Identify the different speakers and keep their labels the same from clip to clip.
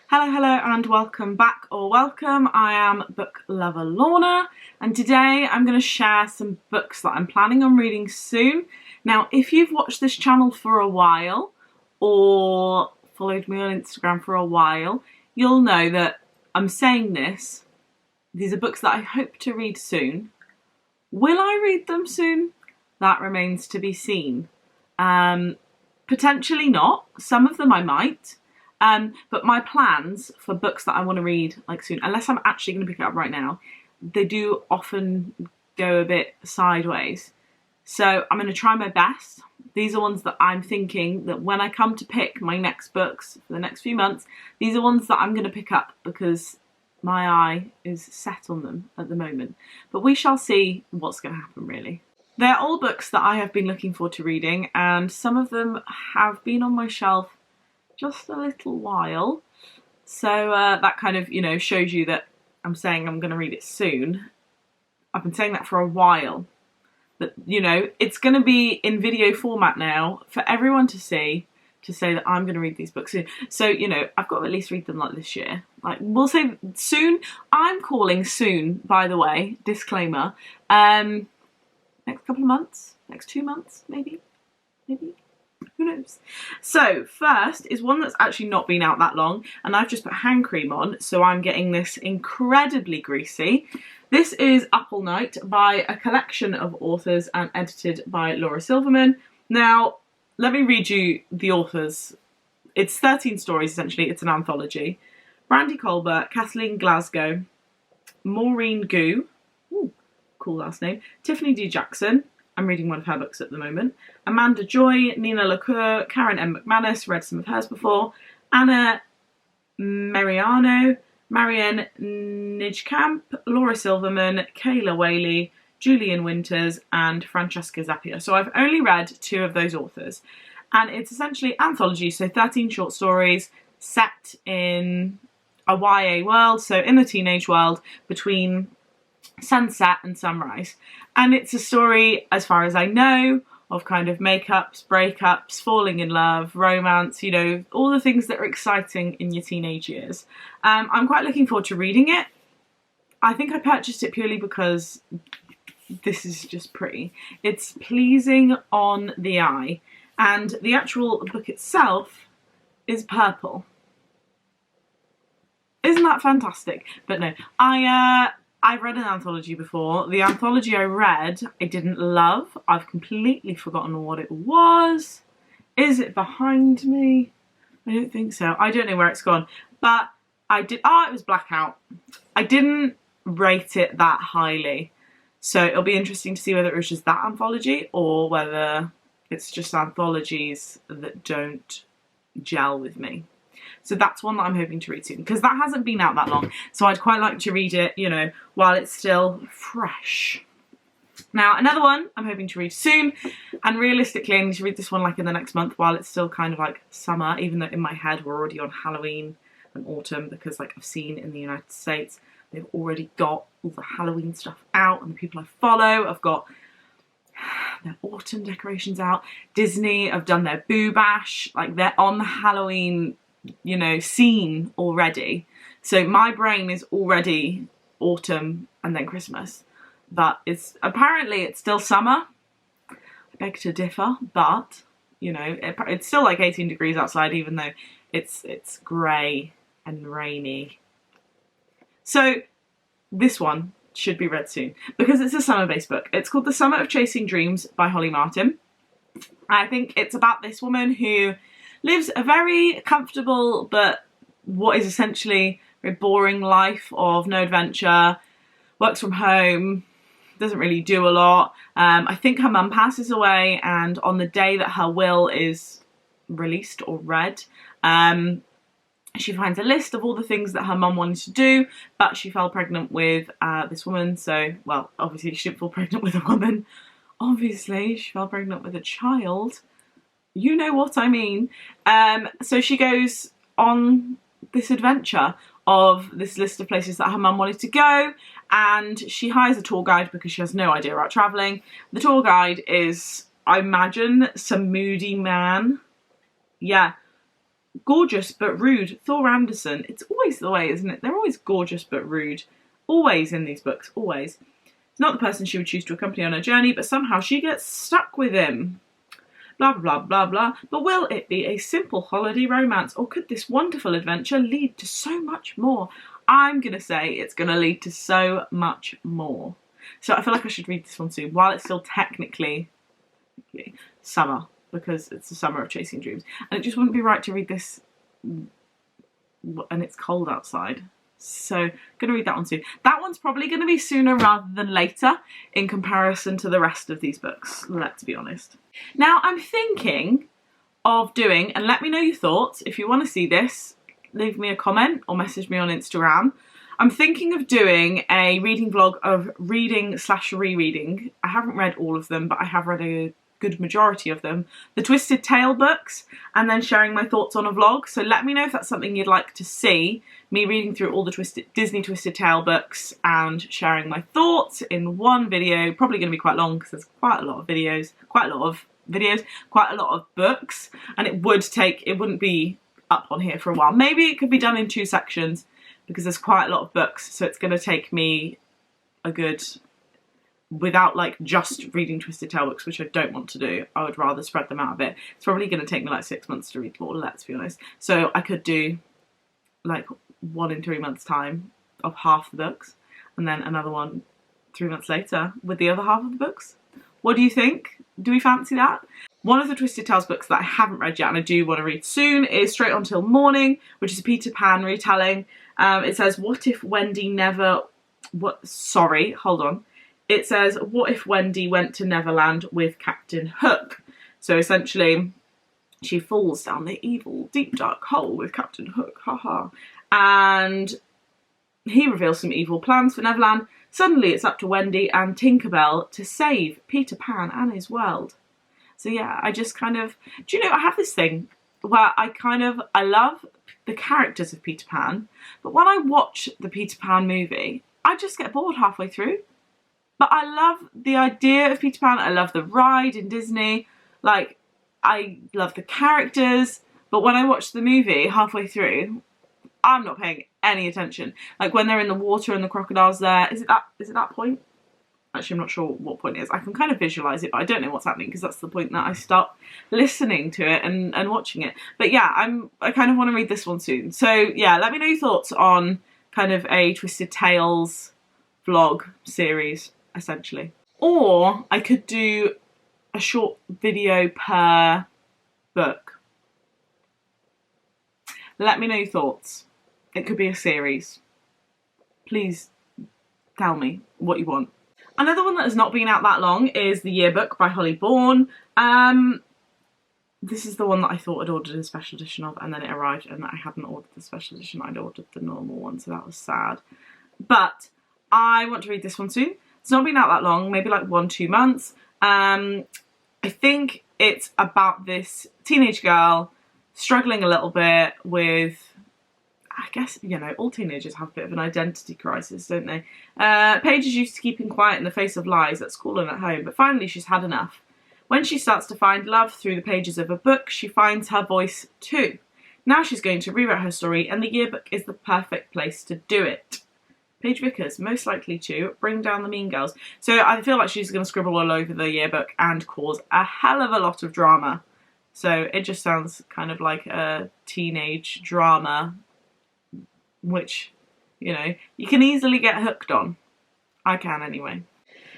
Speaker 1: Hello, hello and welcome back or welcome. I am book lover Lorna and today I'm going to share some books that I'm planning on reading soon. Now, if you've watched this channel for a while or followed me on Instagram for a while, you'll know that I'm saying this. These are books that I hope to read soon. Will I read them soon? That remains to be seen. Potentially not. Some of them I might. But my plans for books that I want to read like soon, unless I'm actually going to pick it up right now, they do often go a bit sideways. So I'm going to try my best. These are ones that I'm thinking that when I come to pick my next books for the next few months, these are ones that I'm going to pick up because my eye is set on them at the moment. But we shall see what's going to happen really. They're all books that I have been looking forward to reading, and some of them have been on my shelf just a little while, so that kind of, shows you that I'm saying I'm going to read it soon. I've been saying that for a while, but it's going to be in video format now for everyone to see, to say that I'm going to read these books soon. So I've got to at least read them like this year. Like, we'll say soon. I'm calling soon, by the way, disclaimer, next couple of months, next 2 months, maybe. Who knows? So first is one that's actually not been out that long, and I've just put hand cream on, so I'm getting this incredibly greasy. This is Up All Night by a collection of authors and edited by Laura Silverman. Now, let me read you the authors. It's 13 stories essentially, it's an anthology. Brandy Colbert, Kathleen Glasgow, Maureen Gu, ooh, cool last name, Tiffany D. Jackson, I'm reading one of her books at the moment, Amanda Joy, Nina LaCour, Karen M. McManus, read some of hers before, Anna Mariano, Marianne Nijkamp, Laura Silverman, Kayla Whaley, Julian Winters, and Francesca Zappia. So I've only read 2 of those authors, and it's essentially anthology, so 13 short stories set in a YA world, so in the teenage world between sunset and sunrise. And it's a story, as far as I know, of kind of makeups, breakups, falling in love, romance, all the things that are exciting in your teenage years. I'm quite looking forward to reading it. I think I purchased it purely because this is just pretty. It's pleasing on the eye, and the actual book itself is purple. Isn't that fantastic? But no, I've read an anthology before. The anthology I read, I didn't love. I've completely forgotten what it was. Is it behind me? I don't think so. I don't know where it's gone. But I did, it was Blackout. I didn't rate it that highly. So it'll be interesting to see whether it was just that anthology or whether it's just anthologies that don't gel with me. So that's one that I'm hoping to read soon, because that hasn't been out that long. So I'd quite like to read it, while it's still fresh. Now, another one I'm hoping to read soon, and realistically I need to read this one like in the next month while it's still kind of like summer, even though in my head we're already on Halloween and autumn, because like I've seen in the United States, they've already got all the Halloween stuff out, and the people I follow have got their autumn decorations out. Disney have done their Boo Bash, like they're on the Halloween scene already. So my brain is already autumn and then Christmas, but it's still summer. I beg to differ, but it's still like 18 degrees outside, even though it's grey and rainy. So this one should be read soon because it's a summer-based book. It's called The Summer of Chasing Dreams by Holly Martin. I think it's about this woman who lives a very comfortable but what is essentially a boring life of no adventure, works from home, doesn't really do a lot. I think her mum passes away, and on the day that her will is released or read, she finds a list of all the things that her mum wanted to do, but she fell pregnant with this woman. So, well, obviously she didn't fall pregnant with a woman. Obviously, she fell pregnant with a child. You know what I mean. So she goes on this adventure of this list of places that her mum wanted to go, and she hires a tour guide because she has no idea about travelling. The tour guide is, I imagine, some moody man. Yeah, gorgeous but rude. Thor Anderson. It's always the way, isn't it? They're always gorgeous but rude. Always in these books, always. Not the person she would choose to accompany on her journey, but somehow she gets stuck with him. Blah, blah, blah, blah. But will it be a simple holiday romance, or could this wonderful adventure lead to so much more? I'm going to say it's going to lead to so much more. So I feel like I should read this one soon, while it's still technically summer, because it's the summer of Chasing Dreams. And it just wouldn't be right to read this and it's cold outside. So I'm going to read that one soon. That one's probably going to be sooner rather than later in comparison to the rest of these books, let's be honest. Now I'm thinking of doing, and let me know your thoughts, if you want to see this, leave me a comment or message me on Instagram. I'm thinking of doing a reading vlog of reading/rereading. I haven't read all of them, but I have read a good majority of them. The Twisted Tale books, and then sharing my thoughts on a vlog. So let me know if that's something you'd like to see. Me reading through all the Disney Twisted Tale books and sharing my thoughts in one video. Probably going to be quite long because there's quite a lot of videos, quite a lot of books, and it wouldn't be up on here for a while. Maybe it could be done in 2 sections because there's quite a lot of books, so it's going to take me a good, without like just reading Twisted Tale books, which I don't want to do. I would rather spread them out a bit. It's probably going to take me like 6 months to read them all, let's be honest. So I could do like 1 in 3 months time of half the books, and then another one 3 months later with the other half of the books. What do you think? Do we fancy that? One of the Twisted Tales books that I haven't read yet and I do want to read soon is Straight On Till Morning, which is a Peter Pan retelling. It says, what if Wendy never... It says, what if Wendy went to Neverland with Captain Hook? So essentially, she falls down the evil, deep, dark hole with Captain Hook, haha. And he reveals some evil plans for Neverland. Suddenly it's up to Wendy and Tinkerbell to save Peter Pan and his world. So yeah, I just kind of... Do you know, I have this thing where I love the characters of Peter Pan, but when I watch the Peter Pan movie, I just get bored halfway through. But I love the idea of Peter Pan. I love the ride in Disney. Like, I love the characters. But when I watch the movie halfway through, I'm not paying any attention. Like when they're in the water and the crocodile's there. Is it that point? Actually, I'm not sure what point it is. I can kind of visualise it, but I don't know what's happening because that's the point that I start listening to it and watching it. But yeah, I kind of want to read this one soon. So yeah, let me know your thoughts on kind of a Twisted Tales vlog series, essentially. Or I could do a short video per book. Let me know your thoughts. It could be a series. Please tell me what you want. Another one that has not been out that long is The Yearbook by Holly Bourne. This is the one that I thought I'd ordered a special edition of, and then it arrived and I hadn't ordered the special edition, I'd ordered the normal one, so that was sad. But I want to read this one soon. It's not been out that long, maybe like 1-2 months. I think it's about this teenage girl struggling a little bit with, I guess, you know, all teenagers have a bit of an identity crisis, don't they? Paige is used to keeping quiet in the face of lies at school and at home, but finally she's had enough. When she starts to find love through the pages of a book, she finds her voice too. Now she's going to rewrite her story, and the yearbook is the perfect place to do it. Paige Vickers, most likely to bring down the mean girls. So I feel like she's going to scribble all over the yearbook and cause a hell of a lot of drama. So it just sounds kind of like a teenage drama, which, you know, you can easily get hooked on. I can anyway.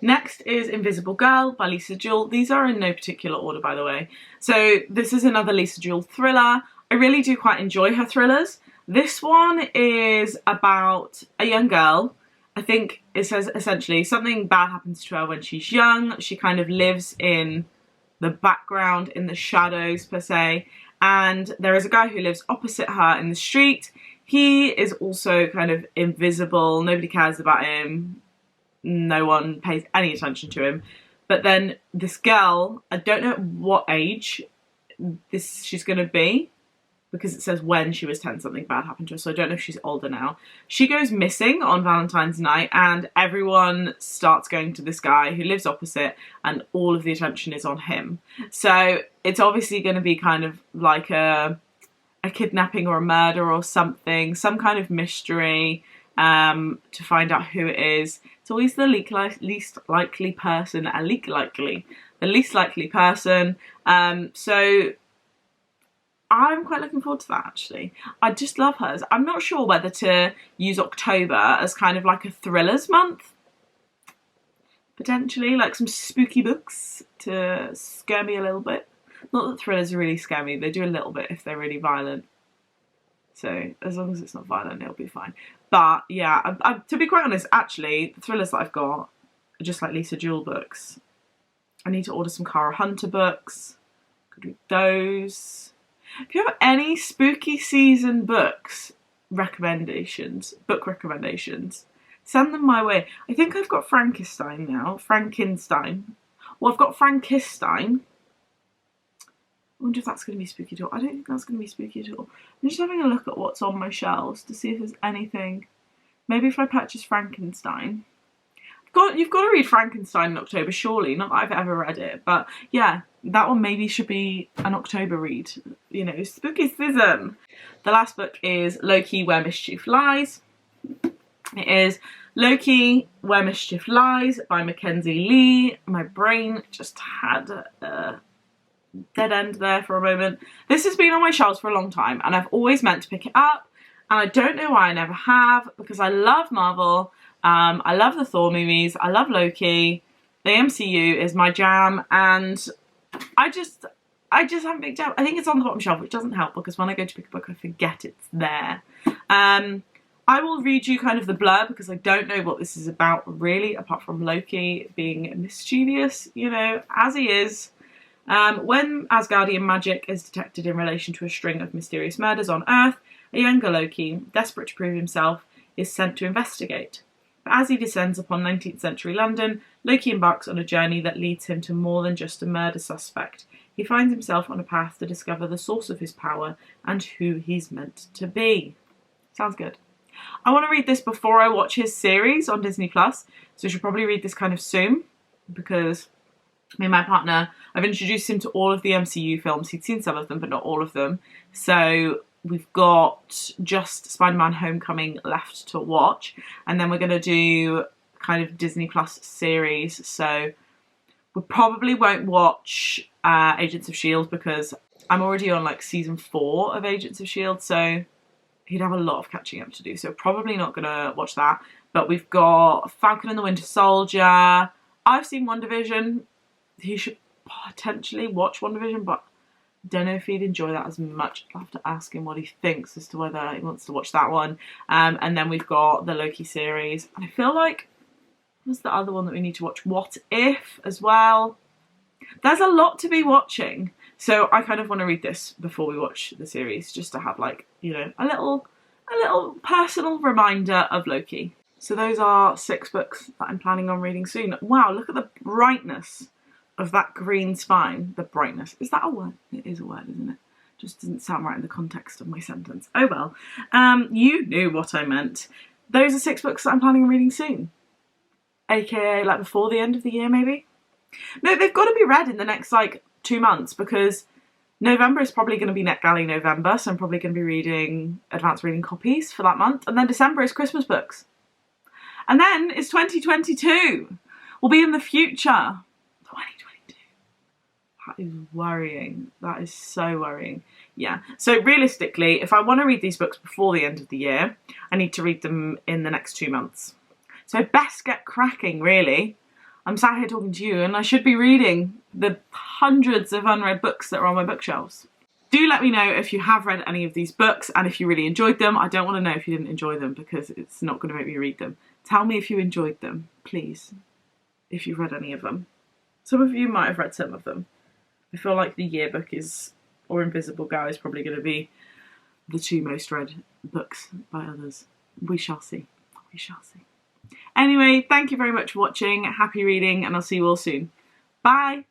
Speaker 1: Next is Invisible Girl by Lisa Jewell. These are in no particular order, by the way. So this is another Lisa Jewell thriller. I really do quite enjoy her thrillers. This one is about a young girl. I think it says essentially something bad happens to her when she's young. She kind of lives in the background, in the shadows per se. And there is a guy who lives opposite her in the street. He is also kind of invisible. Nobody cares about him. No one pays any attention to him. But then this girl, I don't know what age she's going to be, because it says when she was 10 something bad happened to her, so I don't know if she's older now. She goes missing on Valentine's night and everyone starts going to this guy who lives opposite and all of the attention is on him. So it's obviously going to be kind of like a a kidnapping or a murder or something, some kind of mystery, to find out who it is. It's always the least likely person, the least likely person. So I'm quite looking forward to that, actually. I just love hers. I'm not sure whether to use October as kind of like a thrillers month. Potentially, like some spooky books to scare me a little bit. Not that thrillers really scare me. They do a little bit if they're really violent. So as long as it's not violent, it'll be fine. But yeah, to be quite honest, actually, the thrillers that I've got are just like Lisa Jewell books. I need to order some Cara Hunter books. Could read those. If you have any spooky season books recommendations, send them my way. I think I've got Frankenstein now. Well, I've got Frankenstein. I wonder if that's going to be spooky at all. I don't think that's going to be spooky at all. I'm just having a look at what's on my shelves to see if there's anything. Maybe if I purchase Frankenstein. You've got to read Frankenstein in October, surely. Not that I've ever read it. But yeah, that one maybe should be an October read. You know, spooky season. The last book is Loki, Where Mischief Lies. It is Loki, Where Mischief Lies by Mackenzie Lee. My brain just had a dead end there for a moment. This has been on my shelves for a long time and I've always meant to pick it up, and I don't know why I never have, because I love Marvel, I love the Thor movies, I love Loki, the MCU is my jam, and I just haven't picked it up. I think it's on the bottom shelf, which doesn't help because when I go to pick a book I forget it's there. I will read you kind of the blurb because I don't know what this is about really, apart from Loki being mischievous, you know, as he is. When Asgardian magic is detected in relation to a string of mysterious murders on Earth, a younger Loki, desperate to prove himself, is sent to investigate. But as he descends upon 19th century London, Loki embarks on a journey that leads him to more than just a murder suspect. He finds himself on a path to discover the source of his power and who he's meant to be. Sounds good. I want to read this before I watch his series on Disney+, so I should probably read this kind of soon, because me and my partner, I've introduced him to all of the MCU films. He'd seen some of them, but not all of them. So we've got just Spider-Man Homecoming left to watch. And then we're going to do kind of Disney Plus series. So we probably won't watch Agents of S.H.I.E.L.D. because I'm already on like season 4 of Agents of S.H.I.E.L.D. So he'd have a lot of catching up to do. So probably not going to watch that. But we've got Falcon and the Winter Soldier. I've seen WandaVision. He should potentially watch WandaVision, but I don't know if he'd enjoy that as much. I'll have to ask him what he thinks as to whether he wants to watch that one. And then we've got the Loki series. And I feel like, what's the other one that we need to watch? What If as well. There's a lot to be watching. So I kind of want to read this before we watch the series, just to have like, you know, a little personal reminder of Loki. So those are 6 books that I'm planning on reading soon. Wow, look at the brightness of that green spine. The brightness. Is that a word? It is a word, isn't it? Just doesn't sound right in the context of my sentence. Oh well. You knew what I meant. Those are 6 books that I'm planning on reading soon. AKA like before the end of the year maybe? No, they've got to be read in the next like 2 months because November is probably going to be NetGalley November, so I'm probably going to be reading advanced reading copies for that month. And then December is Christmas books. And then it's 2022. We'll be in the future. 2022. That is worrying. That is so worrying. Yeah. So realistically, if I want to read these books before the end of the year, I need to read them in the next 2 months. So best get cracking, really. I'm sat here talking to you and I should be reading the hundreds of unread books that are on my bookshelves. Do let me know if you have read any of these books and if you really enjoyed them. I don't want to know if you didn't enjoy them because it's not going to make me read them. Tell me if you enjoyed them, please, if you've read any of them. Some of you might have read some of them. I feel like the Yearbook or Invisible Girl is probably going to be the 2 most read books by others. We shall see. We shall see. Anyway, thank you very much for watching. Happy reading, and I'll see you all soon. Bye!